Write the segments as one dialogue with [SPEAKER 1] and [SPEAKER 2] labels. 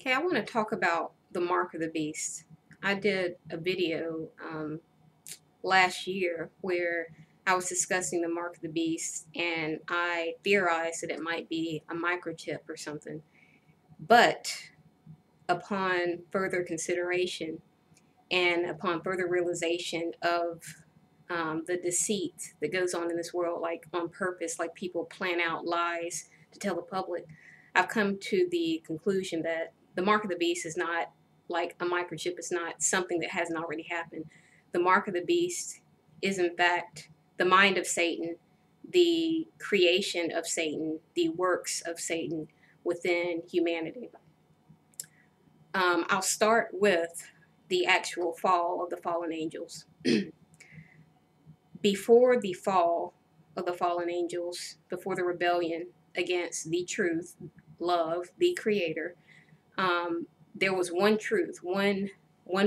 [SPEAKER 1] Okay, I want to talk about the mark of the beast. I did a video last year where I was discussing the mark of the beast, and I theorized that it might be a microchip or something. But upon further consideration and upon further realization of the deceit that goes on in this world, like on purpose, like people plan out lies to tell the public, I've come to the conclusion that the mark of the beast is not like a microchip. It's not something that hasn't already happened. The mark of the beast is, in fact, the mind of Satan, the creation of Satan, the works of Satan within humanity. I'll start with the actual fall of the fallen angels. Before the fall of the fallen angels, before the rebellion against the truth, love, the creator, there was one truth, one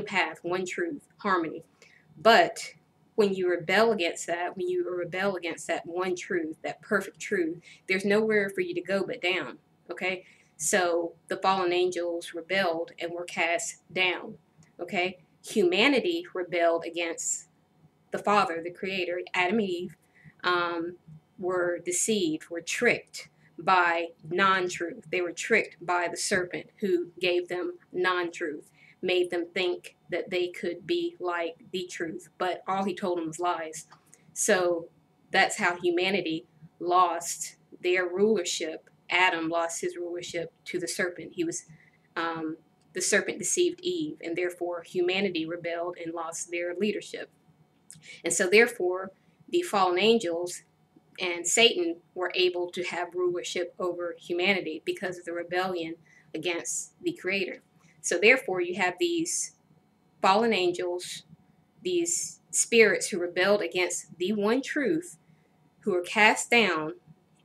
[SPEAKER 1] path, one truth, harmony. But when you rebel against that, when you rebel against that one truth, that perfect truth, there's nowhere for you to go but down. Okay? So the fallen angels rebelled and were cast down. Okay? Humanity rebelled against the Father, the Creator. Adam and Eve were deceived, were tricked by non-truth. They were tricked by the serpent who gave them non-truth, made them think that they could be like the truth, but all he told them was lies. So that's how humanity lost their rulership. Adam lost his rulership to the serpent. The serpent deceived Eve, and therefore humanity rebelled and lost their leadership. And so therefore the fallen angels and Satan were able to have rulership over humanity because of the rebellion against the Creator. So therefore you have these fallen angels, these spirits who rebelled against the one truth, who were cast down,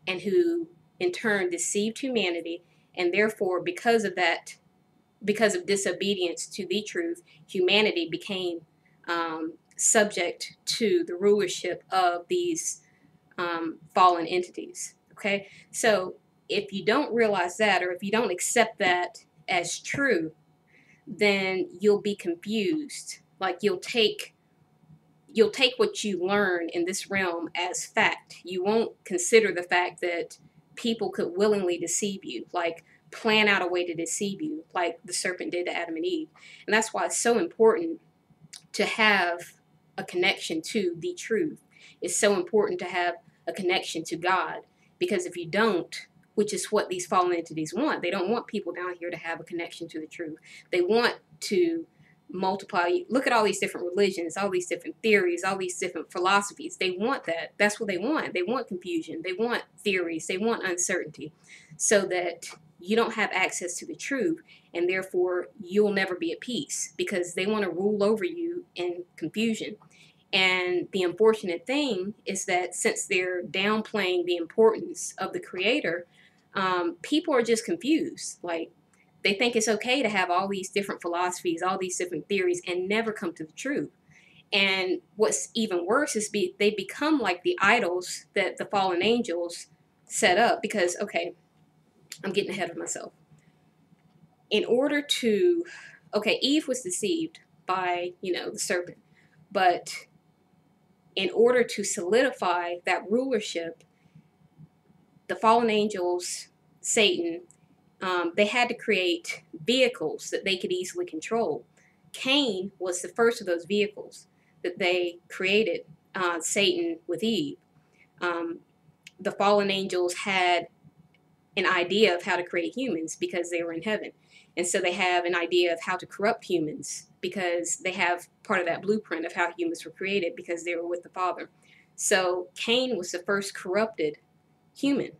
[SPEAKER 1] and who in turn deceived humanity. And therefore, because of that, because of disobedience to the truth, humanity became subject to the rulership of these fallen entities. Okay, so if you don't realize that, or if you don't accept that as true, then you'll be confused. Like you'll take what you learn in this realm as fact. You won't consider the fact that people could willingly deceive you, like plan out a way to deceive you, like the serpent did to Adam and Eve. And that's why it's so important to have a connection to the truth. It's so important to have a connection to God, because if you don't, which is what these fallen entities want, they don't want people down here to have a connection to the truth. They want to multiply. Look at all these different religions, all these different theories, all these different philosophies. They want that. That's what they want. They want confusion. They want theories. They want uncertainty, so that you don't have access to the truth, and therefore you'll never be at peace, because they want to rule over you in confusion. And the unfortunate thing is that since they're downplaying the importance of the Creator, people are just confused. Like, they think it's okay to have all these different philosophies, all these different theories, and never come to the truth. And what's even worse is they become like the idols that the fallen angels set up. Because, okay, I'm getting ahead of myself. In order to, okay, Eve was deceived by, the serpent. But in order to solidify that rulership, the fallen angels, Satan, they had to create vehicles that they could easily control. Cain was the first of those vehicles that they created, Satan with Eve. The fallen angels had an idea of how to create humans because they were in heaven. And so they have an idea of how to corrupt humans because they have part of that blueprint of how humans were created because they were with the Father. So Cain was the first corrupted human.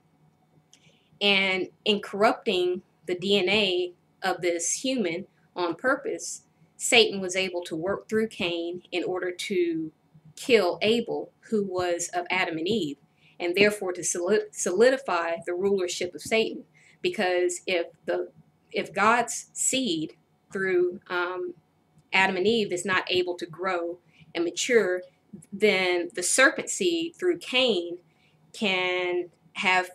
[SPEAKER 1] And in corrupting the DNA of this human on purpose, Satan was able to work through Cain in order to kill Abel, who was of Adam and Eve, and therefore to solidify the rulership of Satan. Because if God's seed through Adam and Eve is not able to grow and mature, then the serpent seed through Cain can have,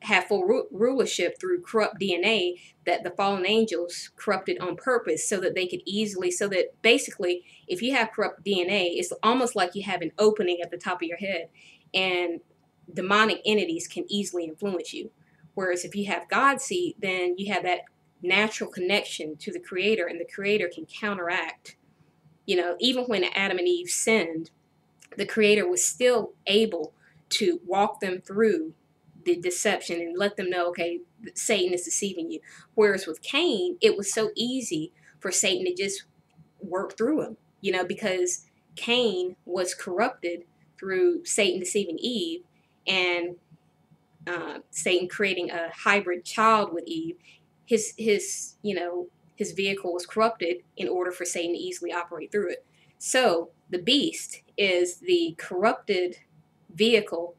[SPEAKER 1] have full rulership through corrupt DNA that the fallen angels corrupted on purpose so that they could easily, so that basically, if you have corrupt DNA, it's almost like you have an opening at the top of your head, and demonic entities can easily influence you. Whereas if you have God's seed, then you have that natural connection to the Creator, and the Creator can counteract. Even when Adam and Eve sinned, the Creator was still able to walk them through the deception and let them know, okay, Satan is deceiving you. Whereas with Cain, it was so easy for Satan to just work through him, because Cain was corrupted through Satan deceiving Eve, and Satan creating a hybrid child with Eve. His vehicle was corrupted in order for Satan to easily operate through it. So the beast is the corrupted vehicle,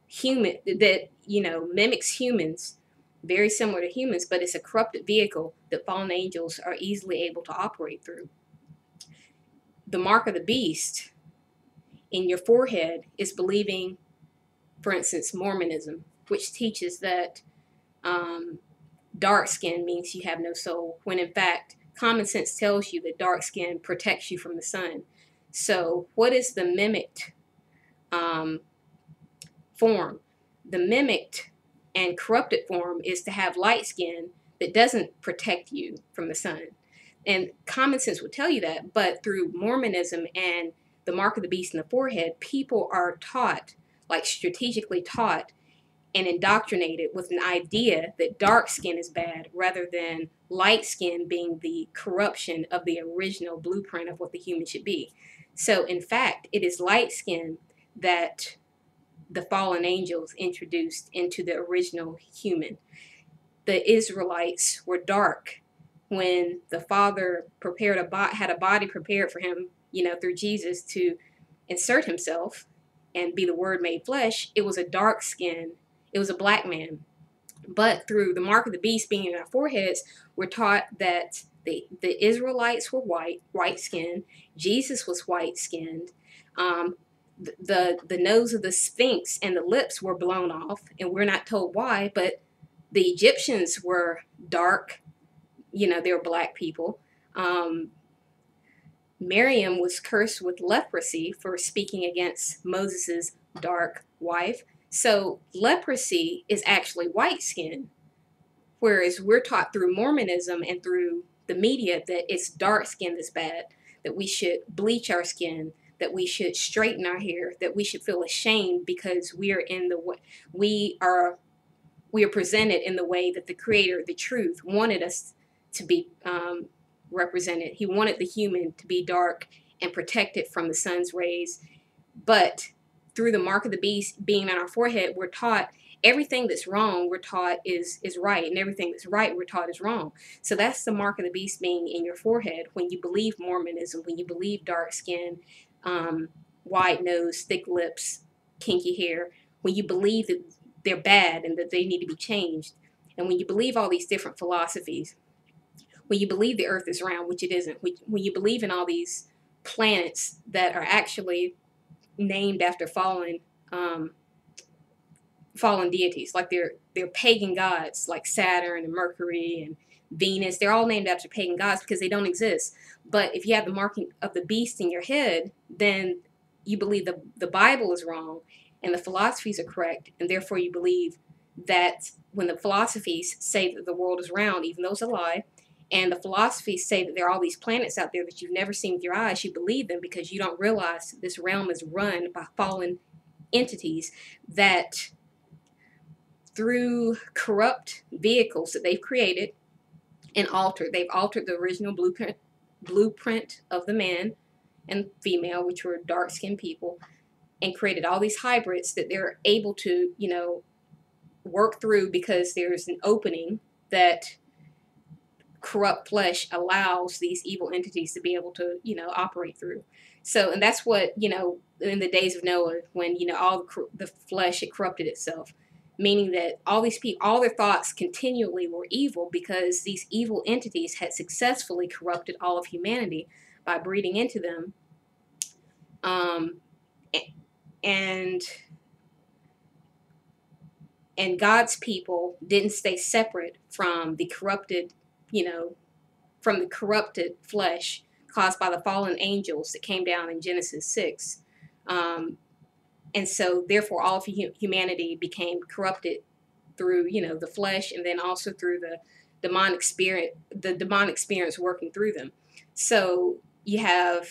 [SPEAKER 1] human, that mimics humans, very similar to humans, but it's a corrupted vehicle that fallen angels are easily able to operate through. The mark of the beast in your forehead is believing, for instance, Mormonism, which teaches that dark skin means you have no soul, when in fact common sense tells you that dark skin protects you from the sun. So what is the mimicked form? The mimicked and corrupted form is to have light skin that doesn't protect you from the sun. And common sense would tell you that, but through Mormonism and the mark of the beast in the forehead, people are taught, like strategically taught and indoctrinated with an idea that dark skin is bad, rather than light skin being the corruption of the original blueprint of what the human should be. So in fact, it is light skin that the fallen angels introduced into the original human. The Israelites were dark when the Father had a body prepared for him, through Jesus to insert himself and be the Word made flesh. It was a dark skin. It was a black man. But through the mark of the beast being in our foreheads, we're taught that the Israelites were white skinned. Jesus was white skinned. The nose of the Sphinx and the lips were blown off, and we're not told why, but the Egyptians were dark. They were black people. Miriam was cursed with leprosy for speaking against Moses's dark wife. So leprosy is actually white skin, whereas we're taught through Mormonism and through the media that it's dark skin that's bad, that we should bleach our skin, that we should straighten our hair, that we should feel ashamed because we are presented in the way that the Creator, the truth, wanted us to be represented. He wanted the human to be dark and protected from the sun's rays. But through the mark of the beast being on our forehead, we're taught everything that's wrong, we're taught is right, and everything that's right, we're taught is wrong. So that's the mark of the beast being in your forehead when you believe Mormonism, when you believe dark skin, wide nose, thick lips, kinky hair, when you believe that they're bad and that they need to be changed. And when you believe all these different philosophies, when you believe the earth is round, which it isn't, when you believe in all these planets that are actually named after fallen deities, like they're pagan gods, like Saturn and Mercury and Venus, they're all named after pagan gods because they don't exist. But if you have the marking of the beast in your head, then you believe the Bible is wrong and the philosophies are correct, and therefore you believe that when the philosophies say that the world is round, even though it's a lie, and the philosophies say that there are all these planets out there that you've never seen with your eyes, you believe them because you don't realize that this realm is run by fallen entities that, through corrupt vehicles that they've created and altered, they've altered the original blueprint of the man and female, which were dark-skinned people, and created all these hybrids that they're able to, work through because there's an opening that corrupt flesh allows these evil entities to be able to, operate through. So, and that's what, in the days of Noah, when, all the flesh had corrupted itself, meaning that all these people, all their thoughts continually were evil because these evil entities had successfully corrupted all of humanity by breeding into them. And And God's people didn't stay separate from the corrupted, from the corrupted flesh caused by the fallen angels that came down in Genesis 6. And so, therefore, all of humanity became corrupted through, the flesh, and then also through the demonic spirits working through them. So you have,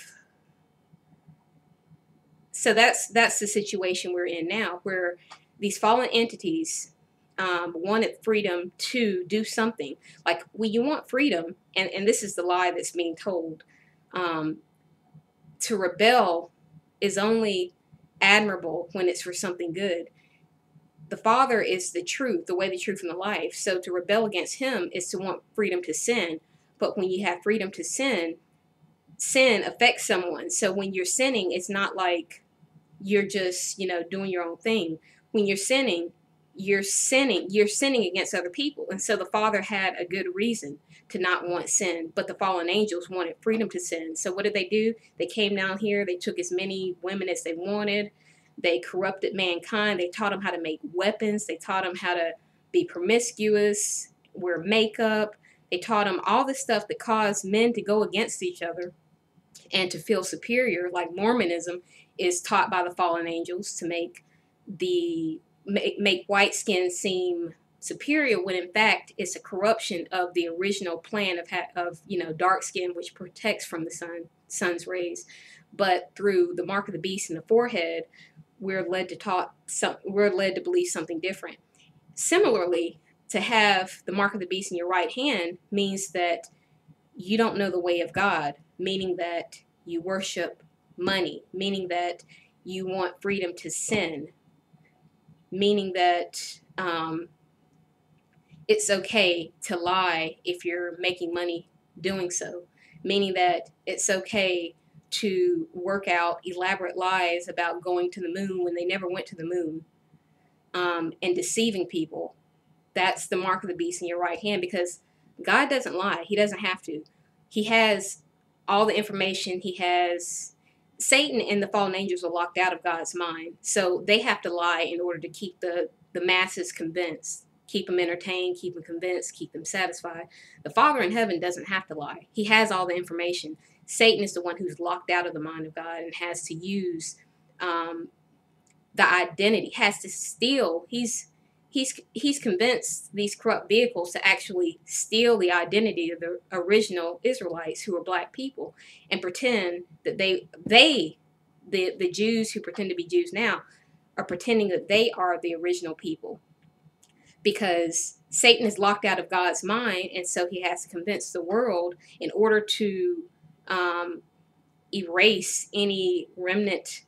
[SPEAKER 1] so that's the situation we're in now, where these fallen entities wanted freedom to do something. Like, when you want freedom, and this is the lie that's being told, to rebel is only admirable when it's for something good. The Father is the truth, the way, the truth, and the life. So to rebel against him is to want freedom to sin. But when you have freedom to sin, sin affects someone. So when you're sinning, it's not like you're just, doing your own thing. When you're sinning against other people. And so the Father had a good reason to not want sin, but the fallen angels wanted freedom to sin. So what did they do? They came down here, they took as many women as they wanted, they corrupted mankind, they taught them how to make weapons, they taught them how to be promiscuous, wear makeup, they taught them all the stuff that caused men to go against each other and to feel superior. Like Mormonism is taught by the fallen angels to make white skin seem superior, when in fact it's a corruption of the original plan of dark skin, which protects from the sun's rays. But through the mark of the beast in the forehead, we're led to believe something different. Similarly, to have the mark of the beast in your right hand means that you don't know the way of God, meaning that you worship money, meaning that you want freedom to sin, meaning that it's okay to lie if you're making money doing so, meaning that it's okay to work out elaborate lies about going to the moon when they never went to the moon, and deceiving people. That's the mark of the beast in your right hand, because God doesn't lie. He doesn't have to. He has all the information. Satan and the fallen angels are locked out of God's mind. So they have to lie in order to keep the masses convinced, keep them entertained, keep them convinced, keep them satisfied. The Father in heaven doesn't have to lie. He has all the information. Satan is the one who's locked out of the mind of God and has to use the identity, has to steal. He's convinced these corrupt vehicles to actually steal the identity of the original Israelites, who are black people, and pretend that the Jews who pretend to be Jews now are pretending that they are the original people, because Satan is locked out of God's mind, and so he has to convince the world in order to erase any remnant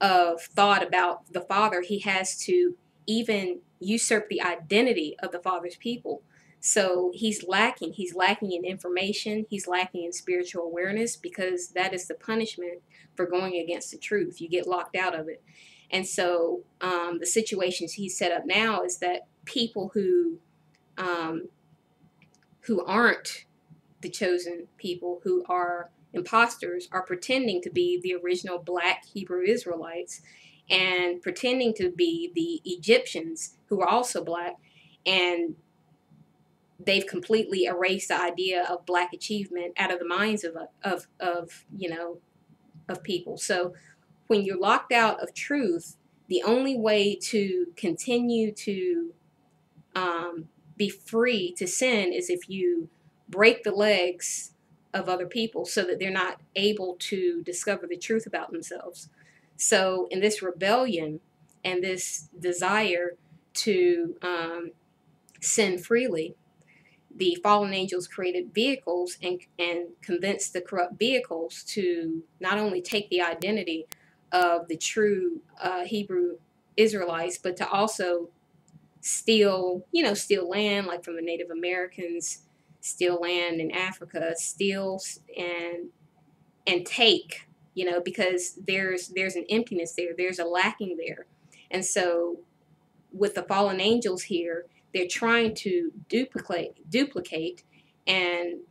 [SPEAKER 1] of thought about the Father. He has to even usurp the identity of the Father's people. So he's lacking in information, he's lacking in spiritual awareness, because that is the punishment for going against the truth. You get locked out of it. And so the situations he's set up now is that people who aren't the chosen people, who are imposters, are pretending to be the original black Hebrew Israelites, and pretending to be the Egyptians, who are also black, and they've completely erased the idea of black achievement out of the minds of people. So when you're locked out of truth, the only way to continue to be free to sin is if you break the legs of other people, so that they're not able to discover the truth about themselves. So in this rebellion and this desire to sin freely, the fallen angels created vehicles and convinced the corrupt vehicles to not only take the identity of the true Hebrew Israelites, but to also steal land, like from the Native Americans, steal land in Africa, steal and take, because there's an emptiness there, there's a lacking there. And so with the fallen angels here, they're trying to duplicate, and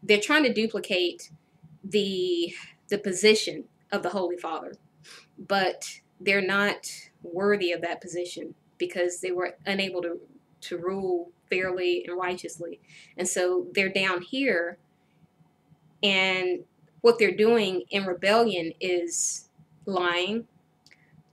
[SPEAKER 1] they're trying to duplicate the position of the Holy Father. But they're not worthy of that position because they were unable to rule fairly and righteously. And so they're down here, and what they're doing in rebellion is lying,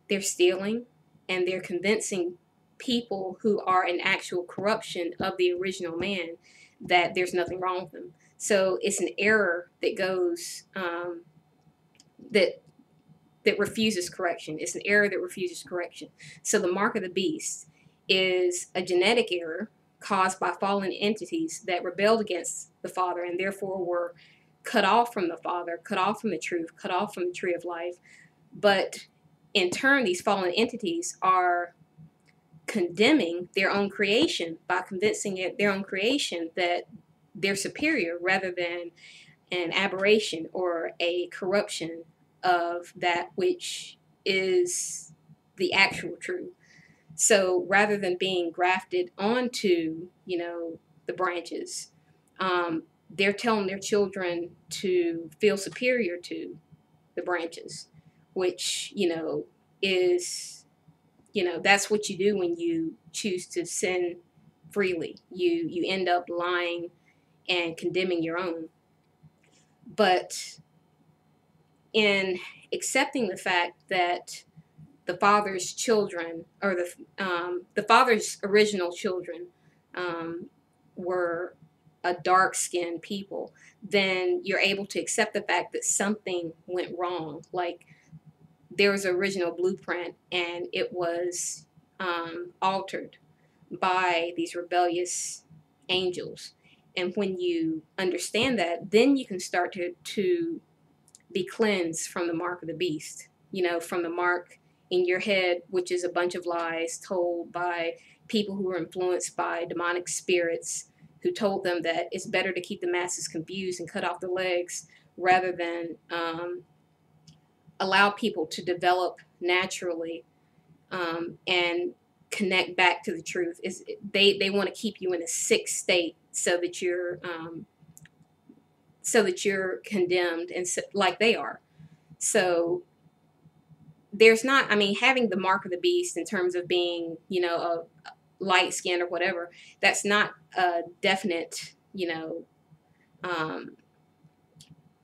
[SPEAKER 1] they're stealing, and they're convincing people who are in actual corruption of the original man that there's nothing wrong with them. So it's an error that goes that refuses correction. It's an error that refuses correction. So the mark of the beast is a genetic error caused by fallen entities that rebelled against the Father and therefore were cut off from the Father, cut off from the truth, cut off from the tree of life. But in turn, these fallen entities are condemning their own creation by convincing their own creation that they're superior rather than an aberration or a corruption of that which is the actual truth. So rather than being grafted onto, the branches, they're telling their children to feel superior to the branches, which, is, that's what you do when you choose to sin freely. You end up lying and condemning your own. But in accepting the fact that the father's children, or the father's original children, were a dark-skinned people, then you're able to accept the fact that something went wrong. Like there was an original blueprint, and it was altered by these rebellious angels. And when you understand that, then you can start to be cleansed from the mark of the beast, from the mark in your head, which is a bunch of lies told by people who were influenced by demonic spirits who told them that it's better to keep the masses confused and cut off the legs rather than allow people to develop naturally and connect back to the truth. They want to keep you in a sick state so that you're condemned and like they are. So there's not, having the mark of the beast in terms of being, a light skin or whatever, that's not a definite,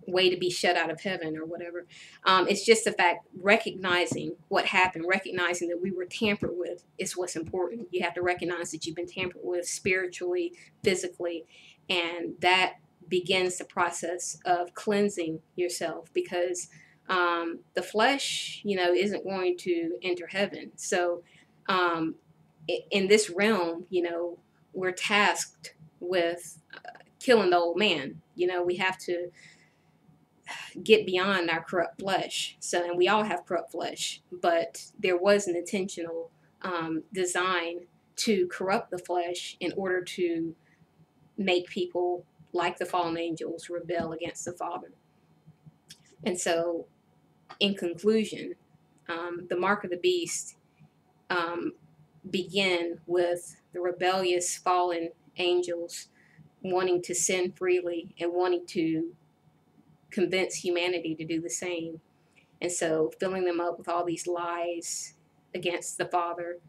[SPEAKER 1] way to be shut out of heaven or whatever. It's just the fact, recognizing what happened, recognizing that we were tampered with is what's important. You have to recognize that you've been tampered with spiritually, physically, and that begins the process of cleansing yourself, because the flesh, isn't going to enter heaven. So in this realm, we're tasked with killing the old man. We have to get beyond our corrupt flesh. So, and we all have corrupt flesh, but there was an intentional design to corrupt the flesh in order to make people like the fallen angels rebel against the Father. And so, in conclusion, the mark of the beast begin with the rebellious fallen angels wanting to sin freely and wanting to convince humanity to do the same. And so filling them up with all these lies against the Father,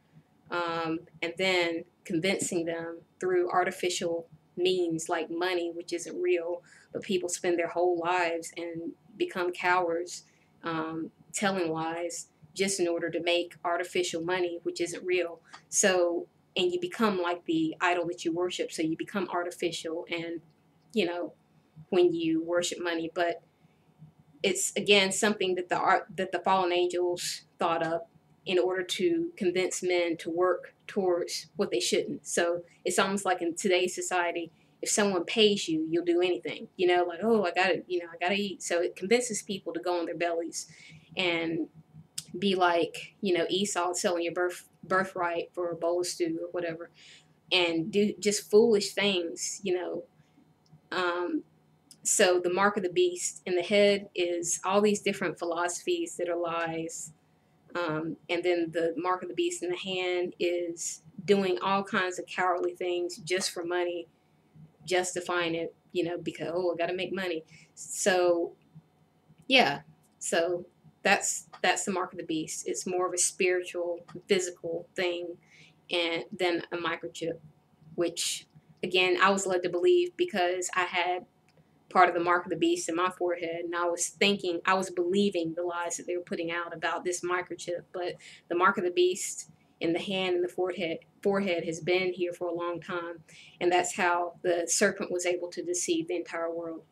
[SPEAKER 1] and then convincing them through artificial means like money, which isn't real, but people spend their whole lives and become cowards, telling lies just in order to make artificial money, which isn't real. So, and you become like the idol that you worship, so you become artificial, and when you worship money. But it's again something that the fallen angels thought up in order to convince men to work towards what they shouldn't. So it's almost like in today's society, if someone pays you, you'll do anything. Like, oh, I gotta eat. So it convinces people to go on their bellies and be like, Esau, selling your birthright for a bowl of stew or whatever, and do just foolish things. So the mark of the beast in the head is all these different philosophies that are lies. And then the mark of the beast in the hand is doing all kinds of cowardly things just for money, justifying it, because, oh, I got to make money. So, yeah. So That's the mark of the beast. It's more of a spiritual, physical thing, and than a microchip. Which, again, I was led to believe because I had part of the mark of the beast in my forehead, and I was believing the lies that they were putting out about this microchip. But the mark of the beast in the hand and the forehead has been here for a long time, and that's how the serpent was able to deceive the entire world.